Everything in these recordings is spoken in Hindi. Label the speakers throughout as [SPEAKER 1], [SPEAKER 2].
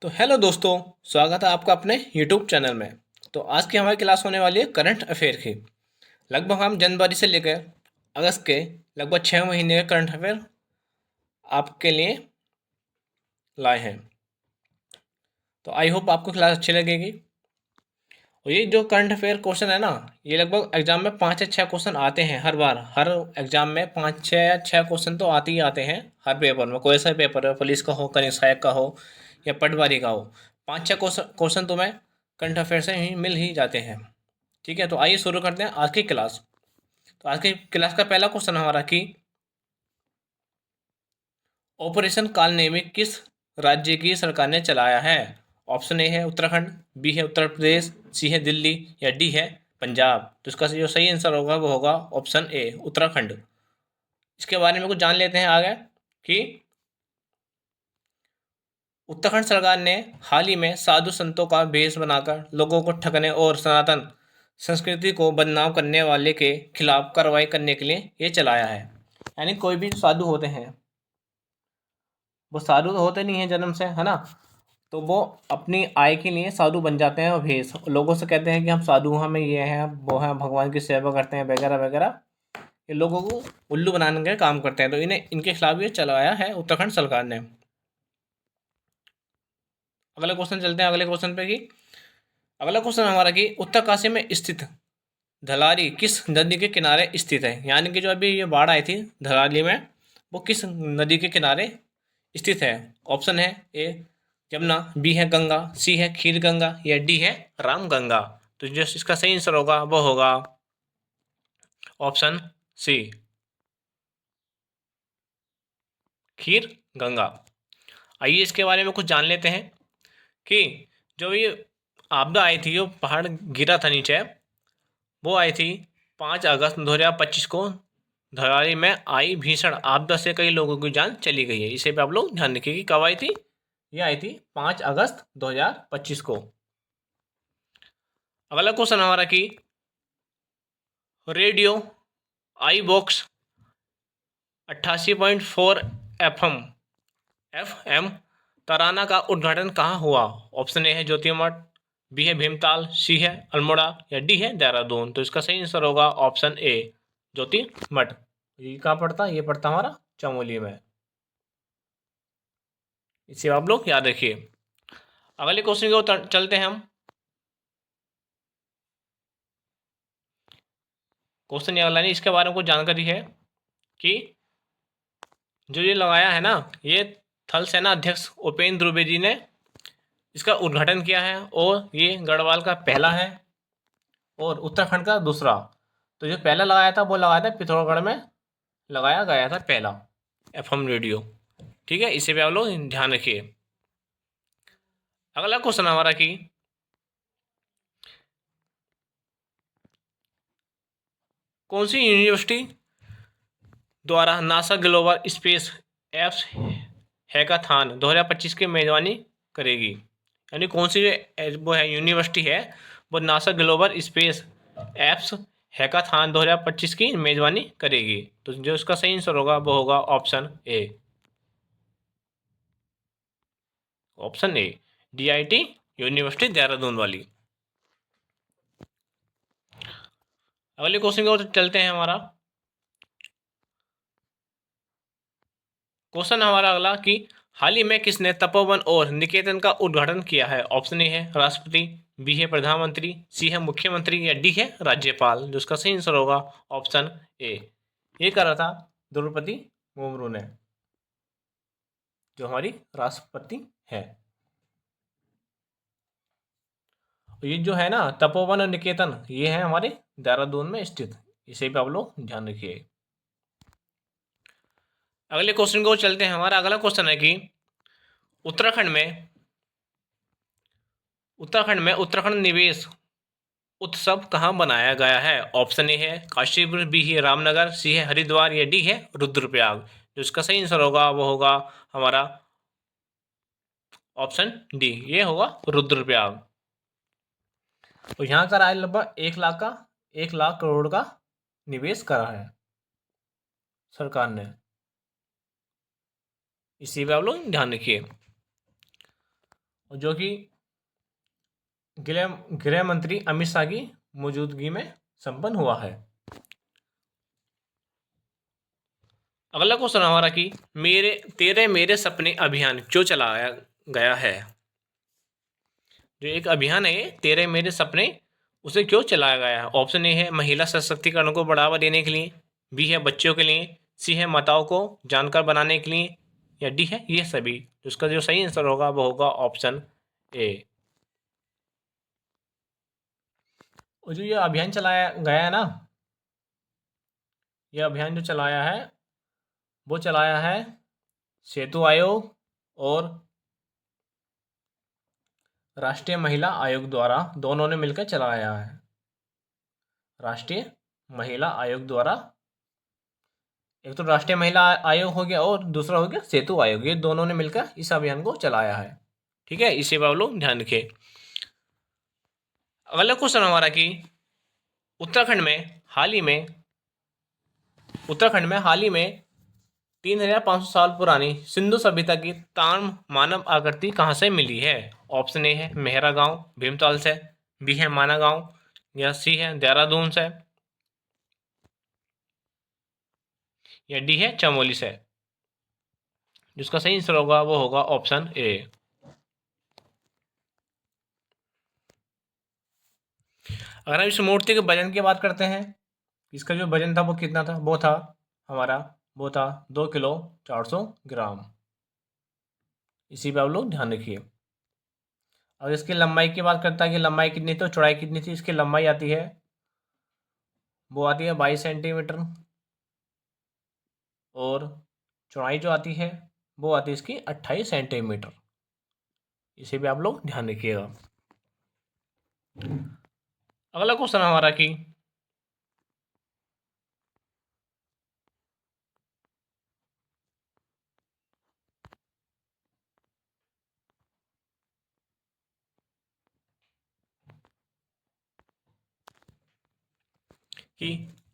[SPEAKER 1] तो हेलो दोस्तों, स्वागत है आपका अपने यूट्यूब चैनल में। तो आज की हमारी क्लास होने वाली है करंट अफेयर की। लगभग हम जनवरी से लेकर अगस्त के लगभग 6 महीने के करंट अफेयर आपके लिए लाए हैं। तो आई होप आपको क्लास अच्छी लगेगी। और ये जो करंट अफेयर क्वेश्चन है ना, ये लगभग एग्जाम में 5 या 6 क्वेश्चन आते हैं हर बार। हर एग्जाम में 5 6 या 6 क्वेश्चन तो आते ही आते हैं हर पेपर में। कोई सा पेपर है, पुलिस का हो, कहीं सहायक का हो या पटवारी का हो, 5 6 क्वेश्चन तुम्हें करंट अफेयर से ही मिल ही जाते हैं। ठीक है, तो आइए शुरू करते हैं आज की क्लास। तो आज की क्लास का पहला क्वेश्चन हमारा कि ऑपरेशन कालनेमी किस राज्य की सरकार ने चलाया है। ऑप्शन ए है उत्तराखंड, बी है उत्तर प्रदेश, सी है दिल्ली या डी है पंजाब। तो इसका जो सही आंसर होगा वो होगा ऑप्शन ए उत्तराखंड। इसके बारे में कुछ जान लेते हैं आगे कि उत्तराखंड सरकार ने हाल ही में साधु संतों का भेष बनाकर लोगों को ठगने और सनातन संस्कृति को बदनाम करने वाले के खिलाफ कार्रवाई करने के लिए ये चलाया है। यानी कोई भी साधु होते हैं, वो साधु तो होते नहीं है जन्म से, है ना। तो वो अपनी आय के लिए साधु बन जाते हैं और भेष लोगों से कहते हैं कि हम साधु हैं, हमें ये हैं वो हैं, भगवान की सेवा करते हैं वगैरह वगैरह। ये लोगों को उल्लू बनाने का काम करते हैं। तो इन्हें इनके खिलाफ ये चलाया है उत्तराखंड सरकार ने। अगला क्वेश्चन चलते हैं अगले क्वेश्चन पे कि अगला क्वेश्चन हमारा कि उत्तरकाशी में स्थित धलारी किस नदी के किनारे स्थित है। यानी कि जो अभी ये बाढ़ आई थी धलारी में, वो किस नदी के किनारे स्थित है। ऑप्शन है ए यमुना, बी है गंगा, सी है खीर गंगा या डी है राम गंगा। तो जो इसका सही आंसर होगा वो होगा ऑप्शन सी खीर गंगा। आइए इसके बारे में कुछ जान लेते हैं कि जो ये आपदा आई थी, जो पहाड़ गिरा था नीचे, वो आई थी 5 अगस्त 2025 को। धराली में आई भीषण आपदा से कई लोगों की जान चली गई है। इसे पे आप लोग ध्यान रखिए कि कब आई थी। ये आई थी 5 अगस्त 2025 को। अगला क्वेश्चन हमारा कि radio I box 88.4 F M Tarana का उद्घाटन कहाँ हुआ। ऑप्शन ए है ज्योतिर्मठ, बी है भीमताल, सी है अल्मोड़ा या डी है देहरादून। तो इसका सही आंसर होगा ऑप्शन ए ज्योतिर्मठ। ये कहाँ पड़ता है, ये पड़ता हमारा चमोली में। इसे आप लोग याद रखिए। अगले क्वेश्चन की ओर चलते हैं हम। क्वेश्चन ये वाला नहीं, इसके बारे में कुछ जानकारी है कि जो ये लगाया है ना, ये थल सेना अध्यक्ष उपेंद्र द्विवेदी ने इसका उद्घाटन किया है। और ये गढ़वाल का पहला है और उत्तराखंड का दूसरा। तो जो पहला लगाया था वो लगाया था पिथौरागढ़ में, लगाया गया था पहला एफएम रेडियो। ठीक है, इसे भी आप लोग ध्यान रखिए। अगला क्वेश्चन हमारा कि कौन सी यूनिवर्सिटी द्वारा NASA global space apps hackathon 2025 की मेजबानी करेगी। यानी कौन सी वो है यूनिवर्सिटी है, वो NASA global space apps hackathon 2025 की मेजबानी करेगी। तो जो इसका सही आंसर होगा वो होगा option A DIT university Dehradun वाली। अगले क्वेश्चन की ओर चलते हैं हमारा। क्वेश्चन हमारा अगला कि हाल ही में किसने तपोवन और निकेतन का उद्घाटन किया है। ऑप्शन ए है राष्ट्रपति, बी है प्रधानमंत्री, सी है मुख्यमंत्री या डी है राज्यपाल। जो इसका सही आंसर होगा ऑप्शन ए, ये कर रहा था द्रौपदी मुर्मू ने, जो हमारी राष्ट्रपति है। ये जो है ना तपोवन और निकेतन, ये है हमारे देहरादून में स्थित। इसे भी आप लोग ध्यान रखिए। अगले क्वेश्चन को चलते हैं। हमारा अगला क्वेश्चन है कि उत्तराखंड में उत्तराखंड निवेश उत्सव कहाँ बनाया गया है। ऑप्शन ए है काशीपुर, बी है रामनगर, सी है हरिद्वार या डी है रुद्रप्रयाग। जो इसका सही आंसर होगा वो होगा हमारा ऑप्शन डी, ये होगा रुद्रप्रयाग। तो यहाँ का आय लगभग 1 लाख करोड़ का निवेश करा है सरकार ने। इसी पे आप लोग ध्यान रखिए। और जो कि गृह मंत्री अमित शाह की मौजूदगी में संपन्न हुआ है। अगला क्वेश्चन हमारा कि तेरे मेरे सपने अभियान क्यों चलाया गया है। जो एक अभियान है तेरे मेरे सपने, उसे क्यों चलाया गया है। ऑप्शन ए है महिला सशक्तिकरण को बढ़ावा देने के लिए, बी है बच्चों के लिए, सी है माताओं को जानकार बनाने के लिए, या डी है ये सभी। तो इसका जो सही आंसर होगा वो होगा ऑप्शन ए। और जो ये अभियान चलाया गया है ना, ये अभियान जो चलाया है वो चलाया है सेतु आयोग और राष्ट्रीय महिला आयोग द्वारा, दोनों ने मिलकर चलाया है। राष्ट्रीय महिला आयोग द्वारा, एक तो राष्ट्रीय महिला आयोग हो गया और दूसरा हो गया सेतु आयोग, ये दोनों ने मिलकर इस अभियान को चलाया है। ठीक है, इसे आप लोग ध्यान रखें। अगला क्वेश्चन हमारा कि उत्तराखंड में हाल ही में 3500 साल पुरानी सिंधु सभ्यता की ताम्र मानव आकृति कहाँ से मिली है। ऑप्शन ए है मेहरा गांव भीमताल से, बी है माना गांव, या सी है देहरादून से, या डी है चमोली से। जिसका सही आंसर होगा वो होगा ऑप्शन ए। अगर हम इस मूर्ति के वजन की बात करते हैं, इसका जो वजन था वो कितना था, वो था 2 किलो 400 ग्राम। इसी पे आप लोग ध्यान रखिए। और इसकी लंबाई की बात करता है कि लंबाई कितनी, तो चौड़ाई कितनी थी, इसकी लंबाई आती है, वो आती है 22 सेंटीमीटर, और चौड़ाई जो आती है वो आती है इसकी 28 सेंटीमीटर। इसे भी आप लोग ध्यान रखिएगा। अगला क्वेश्चन हमारा कि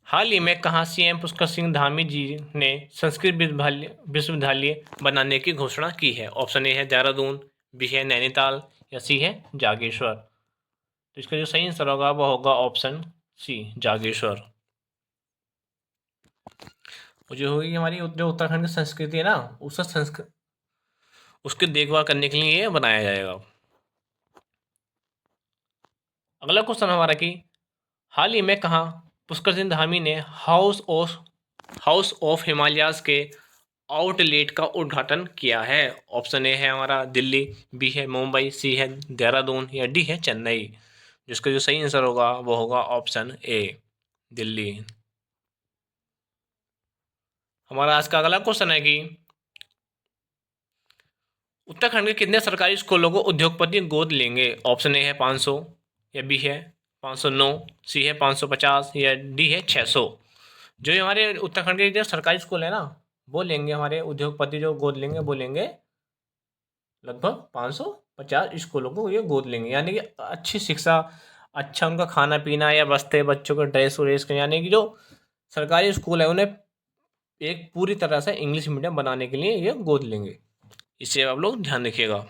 [SPEAKER 1] हाल ही में कहाँ सीएम पुष्कर सिंह धामी जी ने संस्कृत विश्वविद्यालय बनाने की घोषणा की है। ऑप्शन ए है देहरादून, बी है नैनीताल, या सी है जागेश्वर। तो इसका जो सही आंसर होगा वो होगा ऑप्शन सी जागेश्वर। जो होगी हमारी जो उत्तराखंड की संस्कृति है ना, उसकी देखभाल करने के लिए ये बनाया जाएगा। अगला क्वेश्चन हमारा कि हाल ही में कहाँ पुष्कर सिंह धामी ने हाउस ऑफ हिमालयाज के आउटलेट का उद्घाटन किया है। ऑप्शन ए है हमारा दिल्ली, बी है मुंबई, सी है देहरादून, या डी है चेन्नई। जिसका जो सही आंसर होगा वो होगा ऑप्शन ए दिल्ली। हमारा आज का अगला क्वेश्चन है कि उत्तराखंड के कितने सरकारी स्कूलों को उद्योगपति गोद लेंगे। ऑप्शन ए है 500, या बी है 509, सी है 550, या डी है 600। जो हमारे उत्तराखंड के जो सरकारी स्कूल है ना, वो लेंगे हमारे उद्योगपति, जो गोद लेंगे वो लेंगे लगभग 550 स्कूलों को ये गोद लेंगे। यानी कि अच्छी शिक्षा, अच्छा उनका खाना पीना या बस्ते, बच्चों को ड्रेस व्रेस, यानी कि जो सरकारी स्कूल है उन्हें एक पूरी तरह से इंग्लिश मीडियम बनाने के लिए ये गोद लेंगे। इसे आप लोग ध्यान रखिएगा।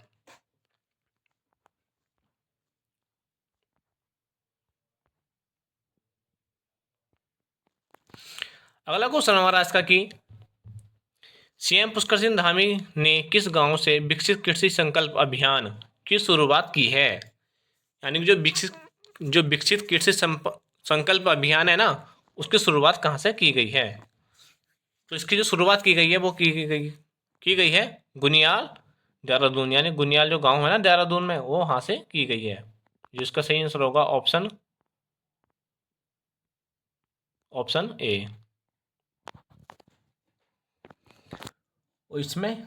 [SPEAKER 1] अगला क्वेश्चन हमारा इसका कि सीएम पुष्कर सिंह धामी ने किस गांव से विकसित कृषि संकल्प अभियान की शुरुआत की है। यानी कि जो विकसित कृषि संकल्प अभियान है ना, उसकी शुरुआत कहाँ से की गई है। तो इसकी जो शुरुआत की गई है वो की गई है गुनियाल देहरादून, यानी गुनियाल जो गांव है ना देहरादून में, वो वहाँ से की गई है। जिसका सही आंसर होगा ऑप्शन ए। इसमें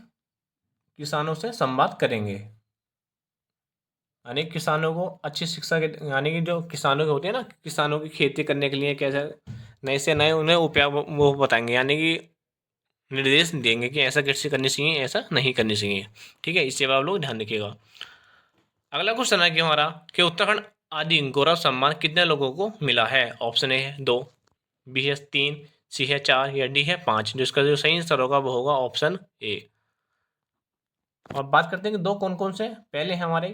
[SPEAKER 1] किसानों से संवाद करेंगे, यानी किसानों को अच्छी शिक्षा के, यानी कि जो किसानों के होते हैं ना, किसानों की खेती करने के लिए कैसे नए से नए उन्हें उपाय वो बताएंगे, यानी कि निर्देश देंगे कि ऐसा कृषि करनी चाहिए, ऐसा नहीं करनी चाहिए। ठीक है, इससे आप लोग ध्यान रखिएगा। अगला क्वेश्चन है कि हमारा कि उत्तराखंड आदि गौरव सम्मान कितने लोगों को मिला है। ऑप्शन ए है 2, बी है 3, सी है 4, या डी है 5। जिसका जो सही आंसर होगा वो होगा ऑप्शन ए। और बात करते हैं कि दो कौन कौन से पहले हैं हमारे,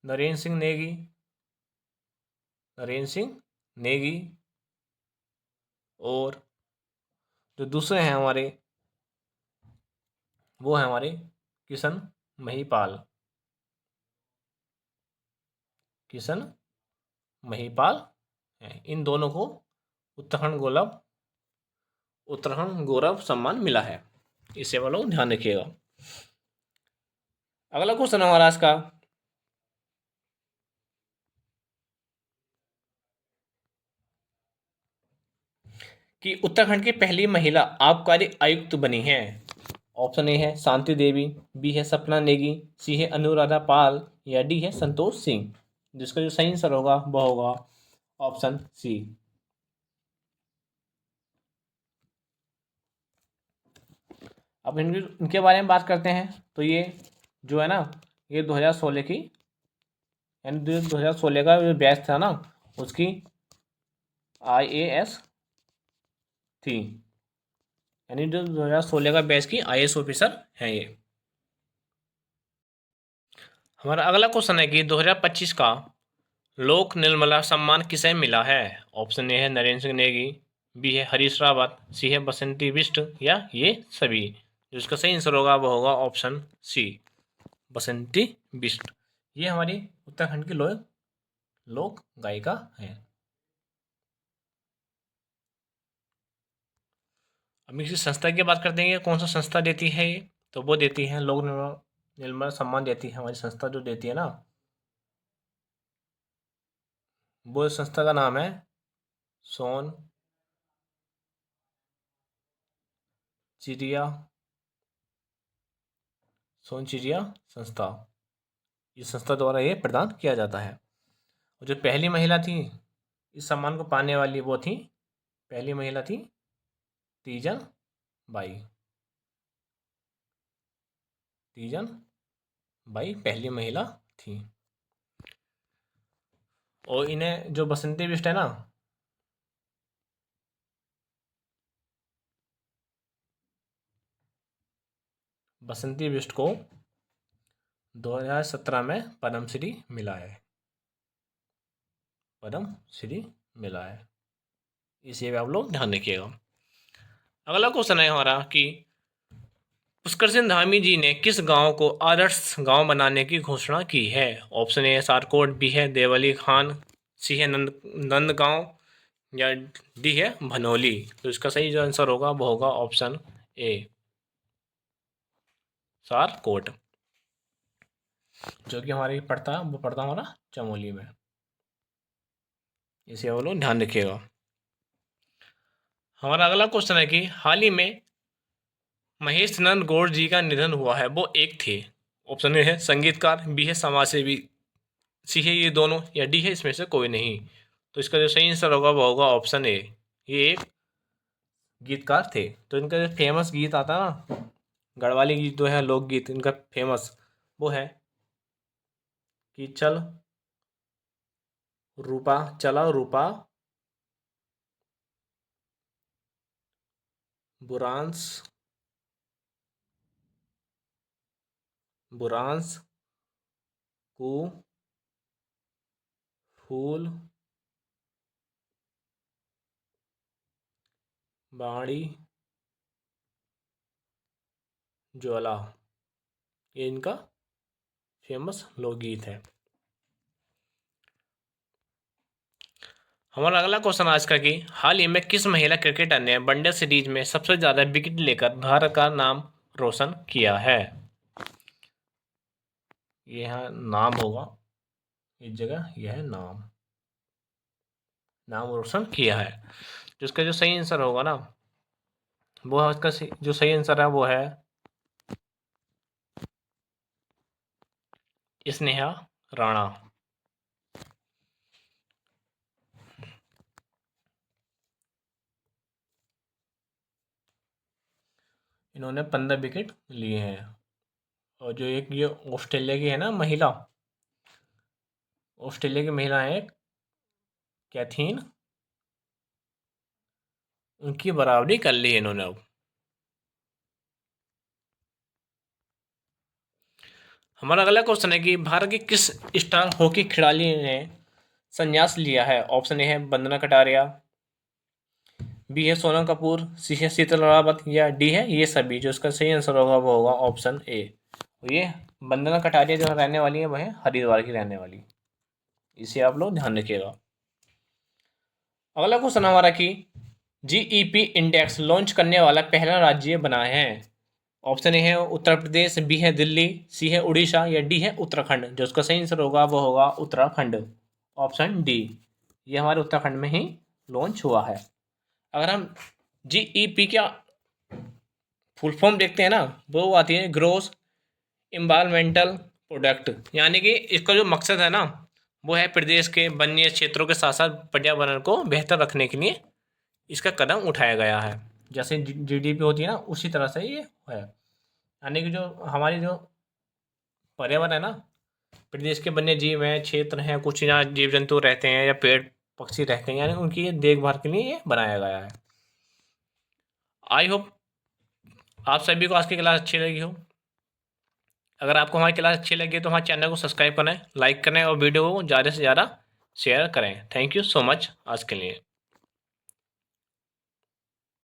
[SPEAKER 1] नरेंद्र सिंह नेगी, नरेंद्र सिंह नेगी, और जो दूसरे हैं हमारे वो है हमारे किशन महिपाल, किशन महिपाल हैं। इन दोनों को उत्तराखंड गौरव सम्मान मिला है, इसे वो लोग ध्यान रखिएगा। अगला क्वेश्चन हमारा आज का, कि उत्तराखंड की पहली महिला आबकारी आयुक्त बनी है। ऑप्शन ए है शांति देवी, बी है सपना नेगी, सी है अनुराधा पाल, या डी है संतोष सिंह। जिसका जो सही आंसर होगा वह होगा ऑप्शन सी। अब इनके बारे में बात करते हैं। तो ये जो है ना, ये 2016 की, यानी 2016 का जो बैच था ना, उसकी IAS थी, यानी जो 2016 का बैच की IAS ऑफिसर है ये। हमारा अगला क्वेश्चन है कि 2025 का लोक निर्मला सम्मान किसे मिला है। ऑप्शन ए है नरेंद्र सिंह नेगी, बी है हरीश रावत, सी है बसंती बिष्ट, या ये सभी। जो इसका सही आंसर होगा वो होगा ऑप्शन सी, बसंती बिष्ट। ये हमारी उत्तराखंड की लोक गायिका है। अब किसी संस्था की बात करते हैं, कौन सा संस्था देती है ये, तो वो देती है लोक निर्मला सम्मान देती है हमारी संस्था, जो देती है ना, वो संस्था का नाम है सोन चिड़िया संस्था। इस संस्था द्वारा ये प्रदान किया जाता है। और जो पहली महिला थी इस सम्मान को पाने वाली, वो थी, पहली महिला थी तीजन बाई। तीजन बाई पहली महिला थी। और इन्हें जो बसंती बिष्ट है ना, बसंती बिष्ट को 2017 में पद्मश्री मिला है, पद्मश्री मिला है। इसे भी आप लोग ध्यान रखिएगा। अगला क्वेश्चन है हमारा कि पुष्कर सिंह धामी जी ने किस गांव को आदर्श गांव बनाने की घोषणा की है। ऑप्शन ए है सारकोट, बी है देवली खान, सी है नंदगांव, या डी है भनोली। तो इसका सही जो आंसर होगा वो होगा ऑप्शन ए, सारकोट, जो कि हमारी वो पड़ता हमारा चमोली में। इसे वो लोग ध्यान रखिएगा। हमारा अगला क्वेश्चन है कि हाल ही में महेश नंद गौड़ जी का निधन हुआ है, वो एक थे। ऑप्शन ए है संगीतकार, बी है समाज सेवी, सी है ये दोनों, या डी है इसमें से कोई नहीं। तो इसका जो सही आंसर होगा वो होगा ऑप्शन ए, ये एक गीतकार थे। तो इनका जो फेमस गीत आता है ना, गढ़वाली गीत जो है लोकगीत इनका फेमस, वो है कि चल रूपा, चला रूपा बुरांस, बुरांस को फूल बाड़ी ज्वाला, ये इनका फेमस लोकगीत है। हमारा अगला क्वेश्चन आज का कि हाल ही में किस महिला क्रिकेटर ने वनडे सीरीज में सबसे ज्यादा विकेट लेकर भारत का नाम रोशन किया है। ये यहाँ नाम होगा, इस जगह यह है नाम रोशन किया है। जिसका जो सही आंसर होगा ना, वो है उसका जो सही आंसर है वो है स्नेहा राणा। इन्होंने 15 विकेट लिए हैं। और जो एक ये ऑस्ट्रेलिया की है ना महिला, ऑस्ट्रेलिया की महिला है कैथीन, उनकी बराबरी कर ली है इन्होंने अब। हमारा अगला क्वेश्चन है कि भारत के किस स्टार हॉकी खिलाड़ी ने संन्यास लिया है? ऑप्शन ए है वंदना कटारिया, बी है सोनम कपूर, सी है शीतल रावत, या डी है ये सभी। जो इसका सही आंसर होगा वो होगा ऑप्शन ए। ये वंदना कटारिया जो रहने वाली है वह है हरिद्वार की रहने वाली। इसे आप लोग ध्यान रखिएगा। अगला क्वेश्चन हमारा कि जीईपी इंडेक्स लॉन्च करने वाला पहला राज्य बना है। ऑप्शन ए है उत्तर प्रदेश, बी है दिल्ली, सी है उड़ीसा, या डी है उत्तराखंड। जो उसका सही आंसर होगा वो होगा उत्तराखंड, ऑप्शन डी। ये हमारे उत्तराखंड में ही लॉन्च हुआ है। अगर हम जीईपी का फुल फॉर्म देखते हैं ना, वो आती है ग्रोस इन्वायरमेंटल प्रोडक्ट, यानी कि इसका जो मकसद है ना वो है प्रदेश के वन्य क्षेत्रों के साथ साथ पर्यावरण को बेहतर रखने के लिए इसका कदम उठाया गया है। जैसे जीडीपी होती है ना, उसी तरह से ये है। यानी कि जो हमारी जो पर्यावरण है ना, प्रदेश के वन्य जीव हैं, क्षेत्र हैं, कुछ यहाँ जीव जंतु रहते हैं या पेड़ पक्षी रहते हैं, यानी उनकी देखभाल के लिए ये बनाया गया है। आई होप आप सभी को आज की क्लास अच्छी लगी हो। अगर आपको हमारी क्लास अच्छी लगी तो हमारे चैनल को सब्सक्राइब करें, लाइक करें और वीडियो को ज़्यादा से ज़्यादा शेयर करें। थैंक यू सो मच आज के लिए।